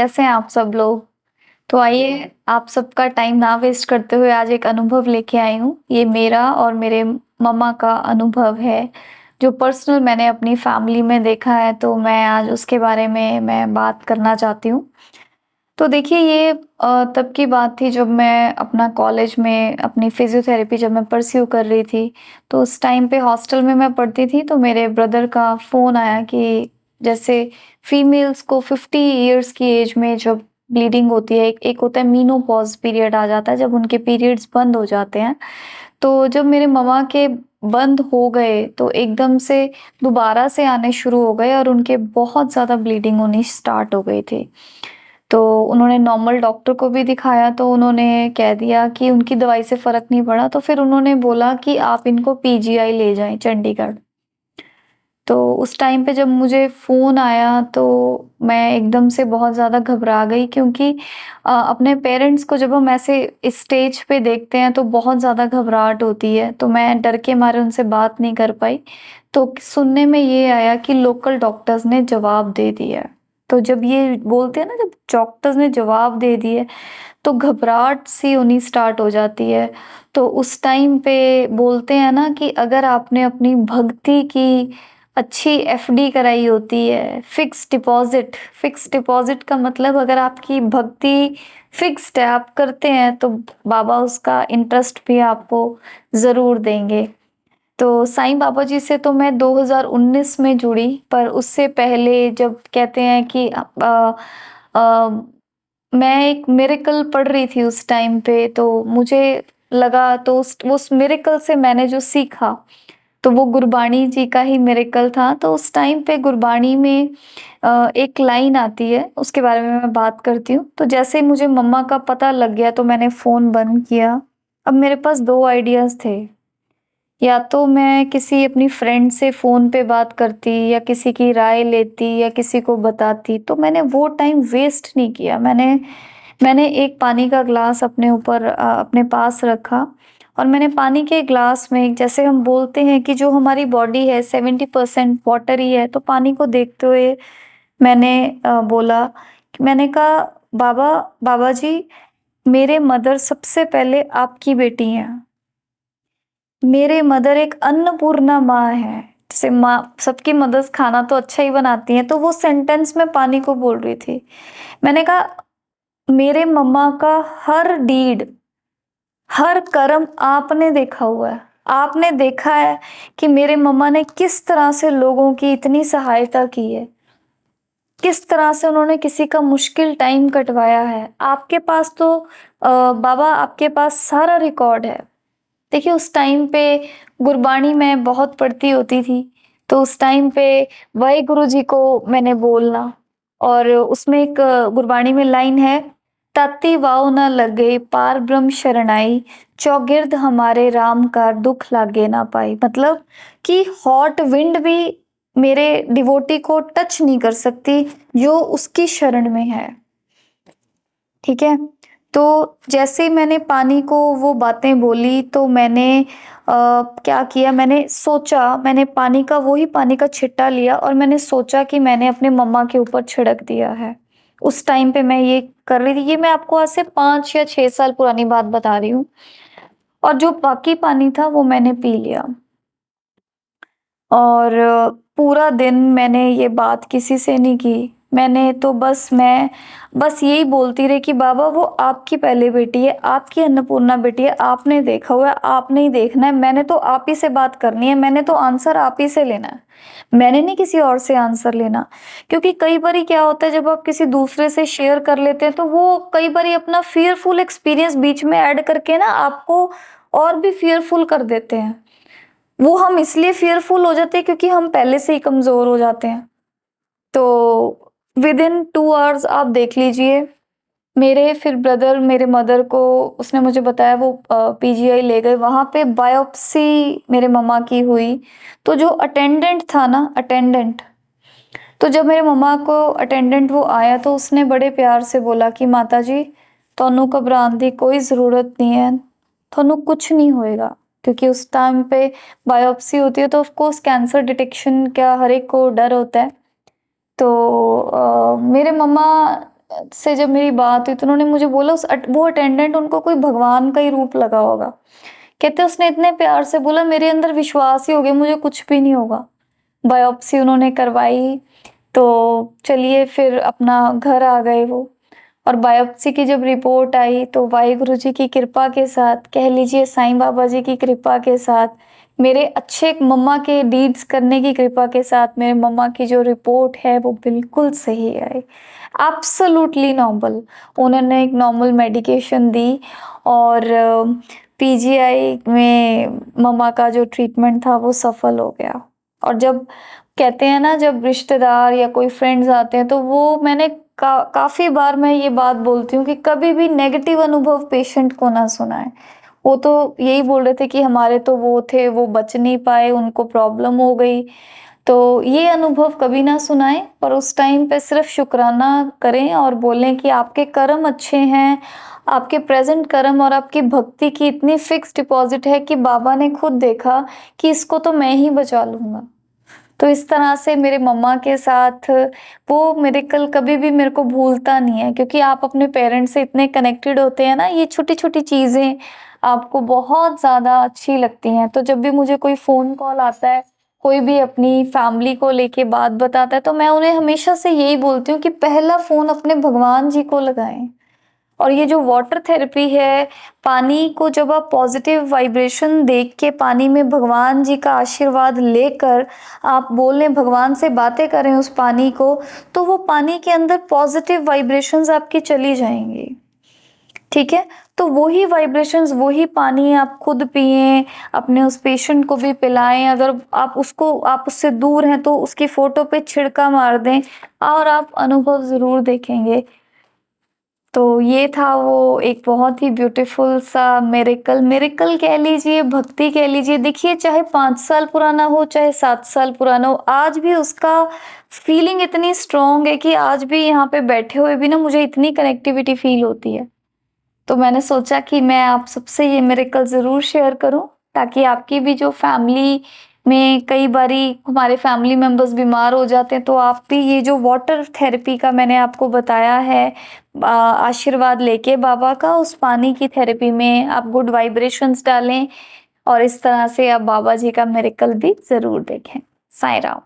कैसे हैं आप सब लोग? तो आइए आप सबका टाइम ना वेस्ट करते हुए आज एक अनुभव लेके आई हूँ। ये मेरा और मेरे मम्मा का अनुभव है, जो पर्सनल मैंने अपनी फैमिली में देखा है, तो मैं आज उसके बारे में मैं बात करना चाहती हूँ। तो देखिए ये तब की बात थी जब मैं अपना कॉलेज में अपनी फिज़ियोथेरेपी जब मैं परस्यू कर रही थी, तो उस टाइम पे हॉस्टल में मैं पढ़ती थी, तो मेरे ब्रदर का फ़ोन आया कि जैसे फीमेल्स को 50 इयर्स की एज में जब ब्लीडिंग होती है, एक एक होता है मेनोपॉज़ पीरियड आ जाता है, जब उनके पीरियड्स बंद हो जाते हैं। तो जब मेरे मम्मा के बंद हो गए, तो एकदम से दोबारा से आने शुरू हो गए और उनके बहुत ज़्यादा ब्लीडिंग होनी स्टार्ट हो गई थी। तो उन्होंने नॉर्मल डॉक्टर को भी दिखाया, तो उन्होंने कह दिया कि उनकी दवाई से फ़र्क नहीं पड़ा, तो फिर उन्होंने बोला कि आप इनको पीजीआई ले जाएँ चंडीगढ़। तो उस टाइम पे जब मुझे फ़ोन आया तो मैं एकदम से बहुत ज़्यादा घबरा गई, क्योंकि अपने पेरेंट्स को जब हम ऐसे स्टेज पे देखते हैं तो बहुत ज़्यादा घबराहट होती है, तो मैं डर के मारे उनसे बात नहीं कर पाई। तो सुनने में ये आया कि लोकल डॉक्टर्स ने जवाब दे दिया। तो जब ये बोलते हैं ना, जब डॉक्टर्स ने जवाब दे दिए, तो घबराहट सी होनी स्टार्ट हो जाती है। तो उस टाइम पे बोलते हैं ना कि अगर आपने अपनी भक्ति की अच्छी एफडी कराई होती है, फिक्स्ड डिपॉज़िट का मतलब अगर आपकी भक्ति फिक्स्ड है, आप करते हैं, तो बाबा उसका इंटरेस्ट भी आपको ज़रूर देंगे। तो साईं बाबा जी से तो मैं 2019 में जुड़ी, पर उससे पहले जब कहते हैं कि अ, मैं एक मिरेकल पढ़ रही थी उस टाइम पे, तो मुझे लगा, तो उस मिरेकल से मैंने जो सीखा, तो वो गुरबाणी जी का ही मिरेकल था। तो उस टाइम पे गुरबाणी में एक लाइन आती है, उसके बारे में मैं बात करती हूँ। तो जैसे ही मुझे मम्मा का पता लग गया, तो मैंने फ़ोन बंद किया। अब मेरे पास 2 आइडियाज़ थे, या तो मैं किसी अपनी फ्रेंड से फ़ोन पे बात करती, या किसी की राय लेती, या किसी को बताती, तो मैंने वो टाइम वेस्ट नहीं किया। मैंने मैंने एक पानी का ग्लास अपने पास रखा, और मैंने पानी के ग्लास में, जैसे हम बोलते हैं कि जो हमारी बॉडी है 70% वाटर ही है, तो पानी को देखते हुए मैंने बोला कि मैंने कहा, बाबा बाबा जी, मेरे मदर सबसे पहले आपकी बेटी हैं। मेरे मदर एक अन्नपूर्णा माँ है। जैसे माँ, सबकी मदर्स खाना तो अच्छा ही बनाती हैं, तो वो सेंटेंस में पानी को बोल रही थी। मैंने कहा, मेरे मम्मा का हर डीड, हर कर्म आपने देखा हुआ है। आपने देखा है कि मेरे मम्मा ने किस तरह से लोगों की इतनी सहायता की है। किस तरह से उन्होंने किसी का मुश्किल टाइम कटवाया है। आपके पास तो बाबा, आपके पास सारा रिकॉर्ड है। देखिए उस टाइम पे गुरबाणी मैं बहुत पढ़ती होती थी, तो उस टाइम पे वाहेगुरु जी को मैंने बोलना, और उसमें एक गुरबाणी में लाइन है, ताती वाव न लगे पार ब्रह्म शरणाई, चौगिर्द हमारे राम का दुख लागे ना पाई। मतलब कि हॉट विंड भी मेरे डिवोटी को टच नहीं कर सकती, जो उसकी शरण में है। ठीक है? तो जैसे ही मैंने पानी को वो बातें बोली, तो मैंने क्या किया, मैंने सोचा, मैंने पानी का छिट्टा लिया, और मैंने सोचा कि मैंने अपने मम्मा के ऊपर छिड़क दिया है। उस टाइम पे मैं ये कर रही थी। ये मैं आपको आज से 5 या 6 साल पुरानी बात बता रही हूँ, और जो बाकी पानी था वो मैंने पी लिया। और पूरा दिन मैंने ये बात किसी से नहीं की। मैंने तो मैं बस यही बोलती रही कि बाबा, वो आपकी पहली बेटी है, आपकी अन्नपूर्णा बेटी है, आपने देखा हुआ है, आपने ही देखना है, मैंने तो आप ही से बात करनी है, मैंने तो आंसर आप ही से लेना है। मैंने नहीं किसी और से आंसर लेना। क्योंकि कई बारी क्या होता है, जब आप किसी दूसरे से शेयर कर लेते हैं, तो वो कई बारी अपना फ़ियरफुल एक्सपीरियंस बीच में ऐड करके ना आपको और भी फ़ियरफुल कर देते हैं। वो हम इसलिए फ़ियरफुल हो जाते हैं क्योंकि हम पहले से ही कमज़ोर हो जाते हैं। तो विदिन 2 आवर्स आप देख लीजिए, मेरे फिर ब्रदर मेरे मदर को, उसने मुझे बताया, वो पीजीआई ले गए। वहाँ पे बायोप्सी मेरे मम्मा की हुई। तो जो अटेंडेंट था ना, तो जब मेरे मम्मा को अटेंडेंट वो आया, तो उसने बड़े प्यार से बोला कि माता जी, ਤੁਹਾਨੂੰ घबराने की कोई ज़रूरत नहीं है, ਤੁਹਾਨੂੰ कुछ नहीं होएगा। क्योंकि उस टाइम पे बायोप्सी होती है, तो ऑफ कोर्स कैंसर डिटेक्शन का हर एक को डर होता है। तो मेरे मम्मा से जब मेरी बात हुई तो उन्होंने मुझे बोला वो अटेंडेंट उनको कोई भगवान का ही रूप लगा होगा। कहते उसने इतने प्यार से बोला मेरे अंदर विश्वास ही हो गया मुझे कुछ भी नहीं होगा। बायोप्सी उन्होंने करवाई, तो चलिए फिर अपना घर आ गए वो। और बायोप्सी की जब रिपोर्ट आई तो वाहिगुरु जी की कृपा के साथ, कह लीजिए साईं बाबा जी की कृपा के साथ, मेरे अच्छे मम्मा के डीड्स करने की कृपा के साथ मेरे मम्मा की जो रिपोर्ट है वो बिल्कुल सही आई। Absolutely normal. उन्होंने एक नॉर्मल मेडिकेशन दी और पीजीआई में मम्मा का जो ट्रीटमेंट था वो सफल हो गया। और जब कहते हैं ना जब रिश्तेदार या कोई फ्रेंड्स आते हैं तो वो मैंने काफ़ी बार मैं ये बात बोलती हूँ कि कभी भी नेगेटिव अनुभव पेशेंट को ना सुनाएं। वो तो यही बोल रहे थे कि हमारे तो वो थे, वो बच नहीं पाए, उनको प्रॉब्लम हो गई। तो ये अनुभव कभी ना सुनाएं, पर उस टाइम पे सिर्फ शुक्राना करें और बोलें कि आपके कर्म अच्छे हैं, आपके प्रेजेंट कर्म और आपकी भक्ति की इतनी फिक्स डिपॉजिट है कि बाबा ने खुद देखा कि इसको तो मैं ही बचा लूँगा। तो इस तरह से मेरे मम्मा के साथ वो मिरेकल कभी भी मेरे को भूलता नहीं है, क्योंकि आप अपने पेरेंट्स से इतने कनेक्टेड होते हैं ना, ये छोटी-छोटी चीज़ें आपको बहुत ज़्यादा अच्छी लगती हैं। तो जब भी मुझे कोई फ़ोन कॉल आता है, कोई भी अपनी फैमिली को लेके बात बताता है, तो मैं उन्हें हमेशा से यही बोलती हूँ कि पहला फ़ोन अपने भगवान जी को लगाएँ। और ये जो वाटर थेरेपी है, पानी को जब आप पॉजिटिव वाइब्रेशन देख के पानी में भगवान जी का आशीर्वाद लेकर आप बोलें, भगवान से बातें करें उस पानी को, तो वो पानी के अंदर पॉजिटिव वाइब्रेशंस आपकी चली जाएँगी। ठीक है? तो वही वाइब्रेशंस, वही पानी आप खुद पिएँ, अपने उस पेशेंट को भी पिलाएँ। अगर आप उससे दूर हैं तो उसकी फ़ोटो पे छिड़का मार दें और आप अनुभव ज़रूर देखेंगे। तो ये था वो एक बहुत ही ब्यूटीफुल सा मिरेकल, मिरेकल कह लीजिए, भक्ति कह लीजिए। देखिए चाहे 5 साल पुराना हो, चाहे 7 साल पुराना हो, आज भी उसका फीलिंग इतनी स्ट्रॉन्ग है कि आज भी यहाँ पे बैठे हुए भी ना मुझे इतनी कनेक्टिविटी फील होती है। तो मैंने सोचा कि मैं आप सबसे ये मिरेकल ज़रूर शेयर करूँ, ताकि आपकी भी जो फैमिली में कई बारी हमारे फैमिली मेंबर्स बीमार हो जाते हैं, तो आप भी ये जो वाटर थेरेपी का मैंने आपको बताया है, आशीर्वाद लेके बाबा का, उस पानी की थेरेपी में आप गुड वाइब्रेशंस डालें और इस तरह से आप बाबा जी का मिरेकल भी ज़रूर देखें। साईं राम।